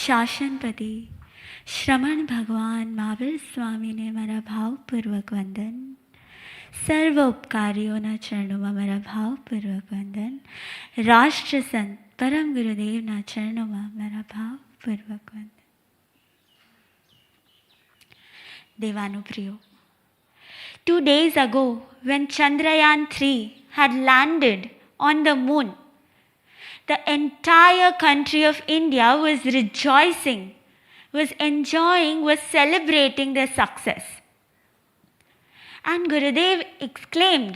शासनपति श्रमण भगवान महावीर स्वामी ने मारा भावपूर्वक वंदन. સર્વ ઉપકારીઓના ચરણોમાં મારા ભાવપૂર્વક વંદન. રાષ્ટ્રસંત પરમ ગુરુદેવના ચરણોમાં મારા ભાવપૂર્વક વંદન. દેવાનુપ્રિયો, 2 days ago, when Chandrayaan 3 had landed on the moon, the entire country of India was rejoicing, was enjoying, was celebrating their success. And Gurudev exclaimed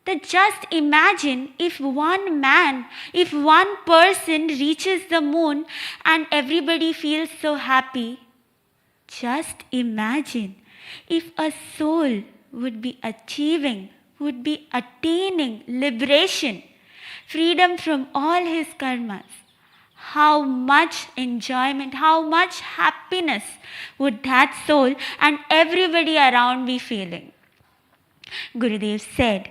that just imagine if one man, if one person reaches the moon and everybody feels so happy. Just imagine if a soul would be achieving, would be attaining liberation, freedom from all his karmas. How much enjoyment, how much happiness would that soul and everybody around be feeling? Gurudev said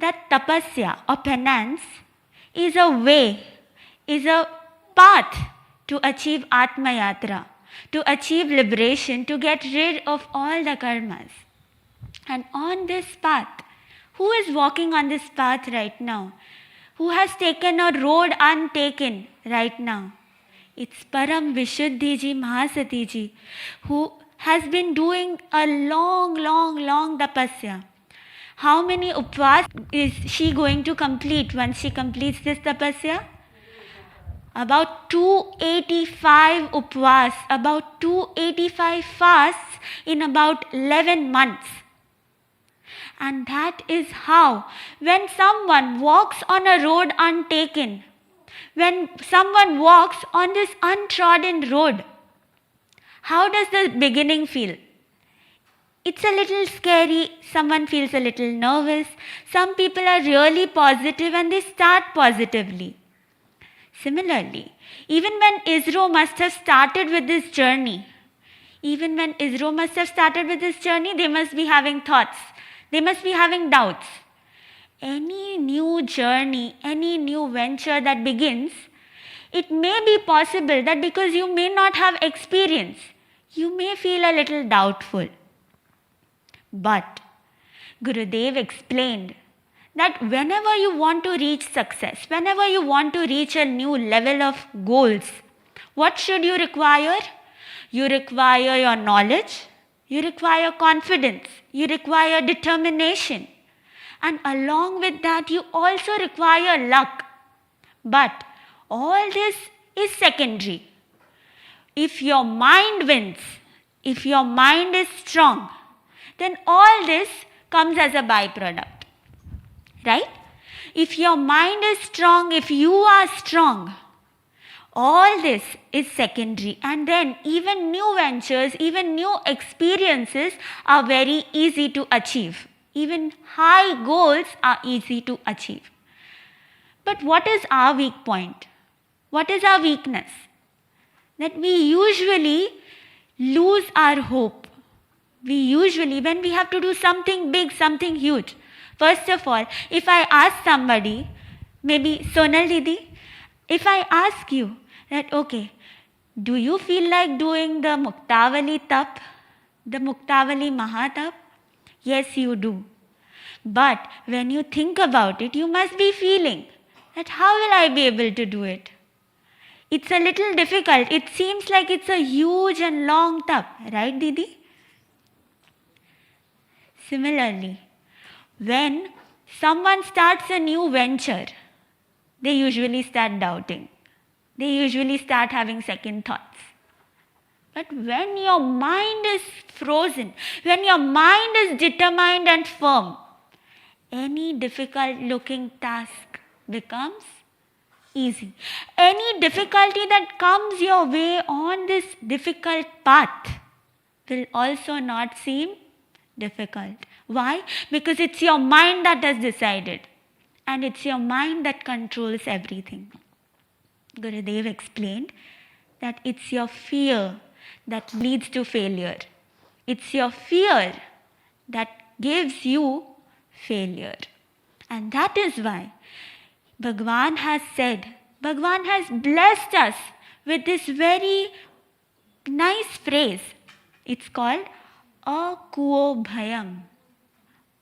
that tapasya or penance is a way, is a path to achieve Atma Yatra, to achieve liberation, to get rid of all the karmas. And on this path, who is walking on this path right now? Who has taken a road untaken right now? It's Param Vishuddhi Ji Mahasati Ji, who has been doing a long tapasya. How many upvas is she going to complete once she completes this tapasya? About 285 upvas, about 285 fasts in about 11 months. And that is how, when someone walks on a road untaken, when someone walks on this untrodden road, how does the beginning feel? It's a little scary, someone feels a little nervous, some people are really positive and they start positively. Similarly, even when ISRO must have started with this journey, they must be having thoughts, they must be having doubts. Any new journey, any new venture that begins, it may be possible that because you may not have experience, you may feel a little doubtful. But Gurudev explained that whenever you want to reach success, whenever you want to reach a new level of goals, what should you require? You require your knowledge, you require confidence, you require determination, and along with that you also require luck. But all this is secondary. If your mind wins, if your mind is strong, then all this comes as a byproduct, right? If your mind is strong, if you are strong, all this is secondary. And then even new ventures, even new experiences are very easy to achieve. Even high goals are easy to achieve. But what is our weak point? What is our weakness? That we usually lose our hope. We usually, when we have to do something big, something huge, first of all, if I ask somebody, maybe Sonal Didi, if I ask you that, okay, do you feel like doing the Muktavali Tap, the Muktavali Mahatap? Yes, you do. But when you think about it, you must be feeling that how will I be able to do it? It's a little difficult. It seems like it's a huge and long tap, right, Didi? Similarly, when someone starts a new venture, they usually start doubting. They usually start having second thoughts. But when your mind is frozen, when your mind is determined and firm, any difficult looking task becomes easy. Any difficulty that comes your way on this difficult path will also not seem difficult. Why? Because it's your mind that has decided, and it's your mind that controls everything. Gurudev explained that it's your fear that leads to failure. It's your fear that gives you failure. And that is why Bhagwan has said, Bhagwan has blessed us with this very nice phrase. It's called akuo bhayam.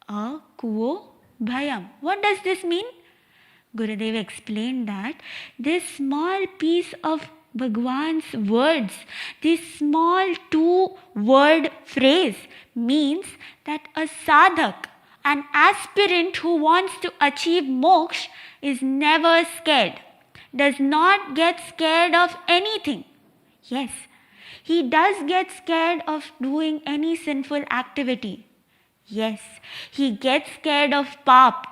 Akuo bhayam. What does this mean? Gurudev explained that this small piece of Bhagwan's words, this small 2-word phrase means that a sadhak, an aspirant who wants to achieve moksha, is never scared, does not get scared of anything. Yes, he does get scared of doing any sinful activity. Yes, he gets scared of pap.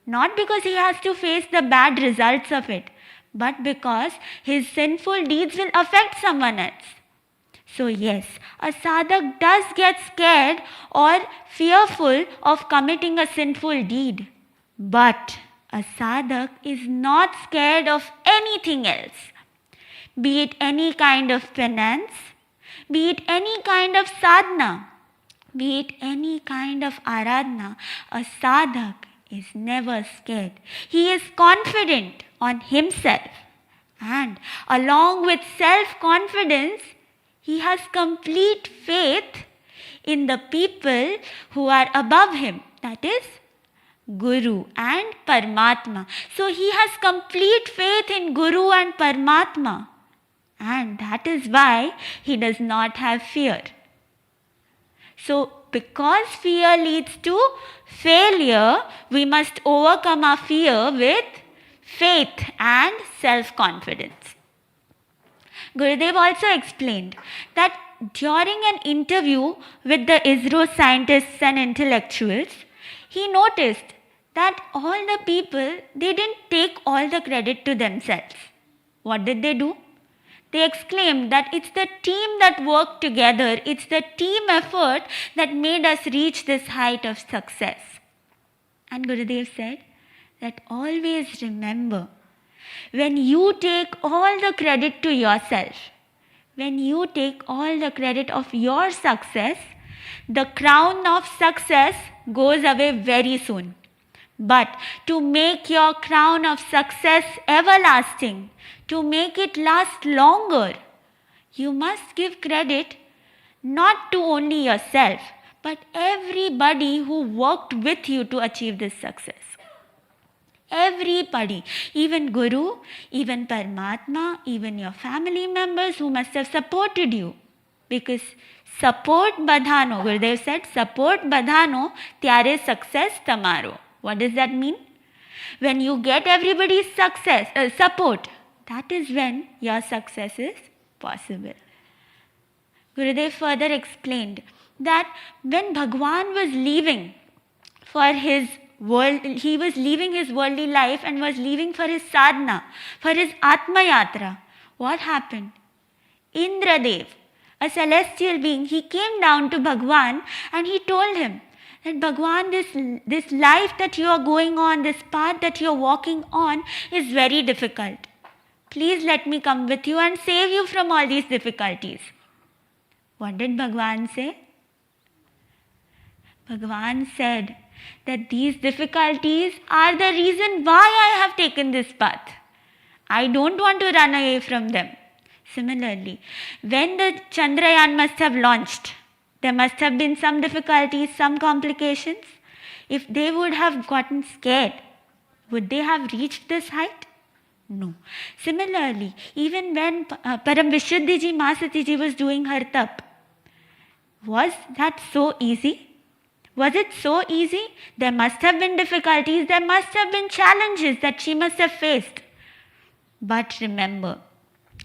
Not because he has to face the bad results of it, but because his sinful deeds will affect someone else. So yes, a sadhak does get scared or fearful of committing a sinful deed. But a sadhak is not scared of anything else. Be it any kind of penance, be it any kind of sadhana, be it any kind of aradhana, a sadhak is never scared. He is confident on himself. And along with self-confidence, he has complete faith in the people who are above him. That is Guru and Paramatma. So he has complete faith in Guru and Paramatma. And that is why he does not have fear. So because fear leads to failure, we must overcome our fear with faith and self-confidence. Gurudev also explained that during an interview with the ISRO scientists and intellectuals, he noticed that all the people, they didn't take all the credit to themselves. What did they do? They exclaimed that it's the team that worked together, it's the team effort that made us reach this height of success. And Gurudev said that always remember, when you take all the credit to yourself, when you take all the credit of your success, the crown of success goes away very soon. But to make your crown of success everlasting, to make it last longer, you must give credit not to only yourself, but everybody who worked with you to achieve this success. Everybody, even Guru, even Paramatma, even your family members who must have supported you. Because support badhano, Gurudev said, support badhano, tyare success tamaro. What does that mean? When you get everybody's support, that is when your success is possible. Gurudev further explained that when Bhagwan was leaving for his world, he was leaving his worldly life and was leaving for his sadhana, for his Atma Yatra. What happened? Indradev, a celestial being, he came down to Bhagwan and he told him that Bhagwan, this life that you are going on, this path that you are walking on is very difficult. Please let me come with you and save you from all these difficulties. What did Bhagwan say? Bhagwan said that these difficulties are the reason why I have taken this path. I don't want to run away from them. Similarly, when the Chandrayaan must have launched, there must have been some difficulties, some complications. If they would have gotten scared, would they have reached this height? No. Similarly, even when Param Vishuddhiji Masatiji was doing her tap, was that so easy? Was it so easy? There must have been difficulties, there must have been challenges that she must have faced. But remember,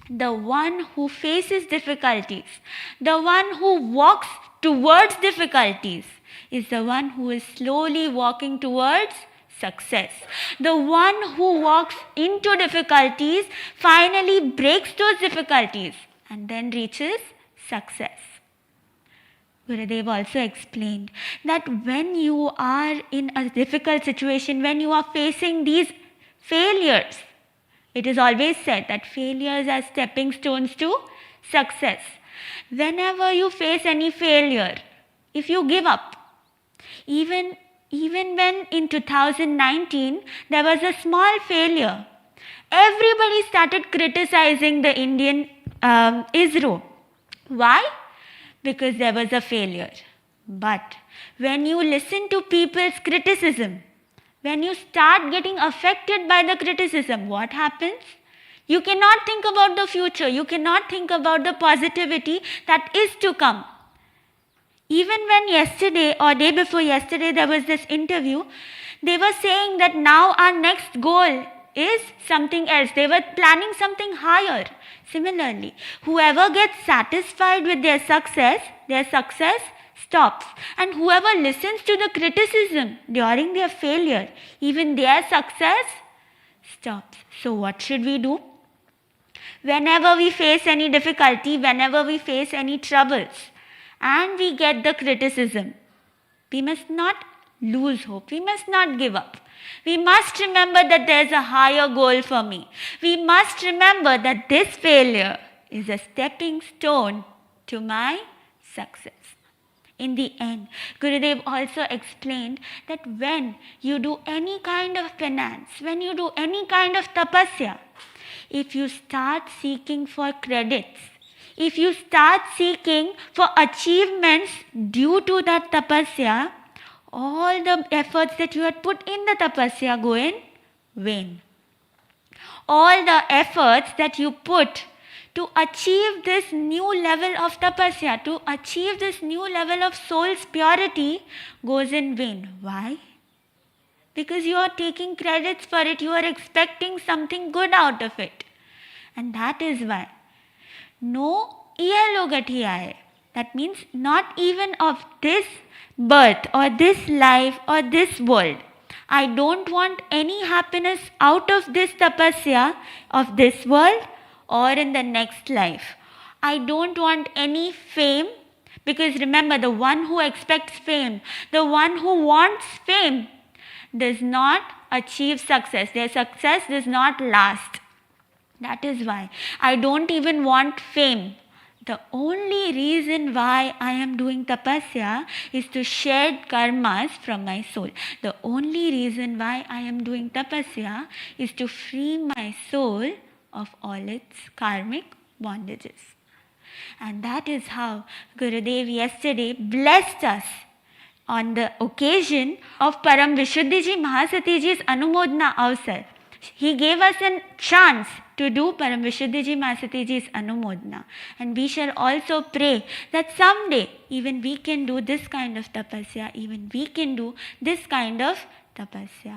the one who faces difficulties, the one who walks towards difficulties, is the one who is slowly walking towards success. The one who walks into difficulties finally breaks those difficulties and then reaches success. Gurudev also explained that when you are in a difficult situation, when you are facing these failures, it is always said that failures are stepping stones to success. Whenever you face any failure, if you give up, even when in 2019 there was a small failure, everybody started criticizing the Indian ISRO. Why? Because there was a failure. But when you listen to people's criticism, when you start getting affected by the criticism, what happens? You cannot think about the future. You cannot think about the positivity that is to come. Even when yesterday or day before yesterday there was this interview, they were saying that now our next goal is something else. They were planning something higher. Similarly, whoever gets satisfied with their success stops. And whoever listens to the criticism during their failure, even their success stops. So what should we do? Whenever we face any difficulty, whenever we face any troubles, and we get the criticism, we must not lose hope. We must not give up. We must remember that there is a higher goal for me. We must remember that this failure is a stepping stone to my success. In the end, Gurudev also explained that when you do any kind of penance, when you do any kind of tapasya, if you start seeking for credits, if you start seeking for achievements due to that tapasya, all the efforts that you had put in the tapasya go in vain. All the efforts that you put to achieve this new level of tapasya, to achieve this new level of soul's purity goes in vain. Why? Because you are taking credits for it, you are expecting something good out of it. And that is why no यह लोगठी आए. That means not even of this birth or this life or this world. I don't want any happiness out of this tapasya of this world or in the next life. I don't want any fame, because remember, the one who expects fame, the one who wants fame, does not achieve success. Their success does not last. That is why I don't even want fame. The only reason why I am doing tapasya is to shed karmas from my soul. The only reason why I am doing tapasya is to free my soul of all its karmic bondages. And that is how Gurudev yesterday blessed us on the occasion of Param Vishuddhiji Mahasatiji's Anumodana Avsar. He gave us a chance to do Param Vishuddhiji Mahasatiji's Anumodana. And we shall also pray that someday even we can do this kind of tapasya, even we can do this kind of tapasya.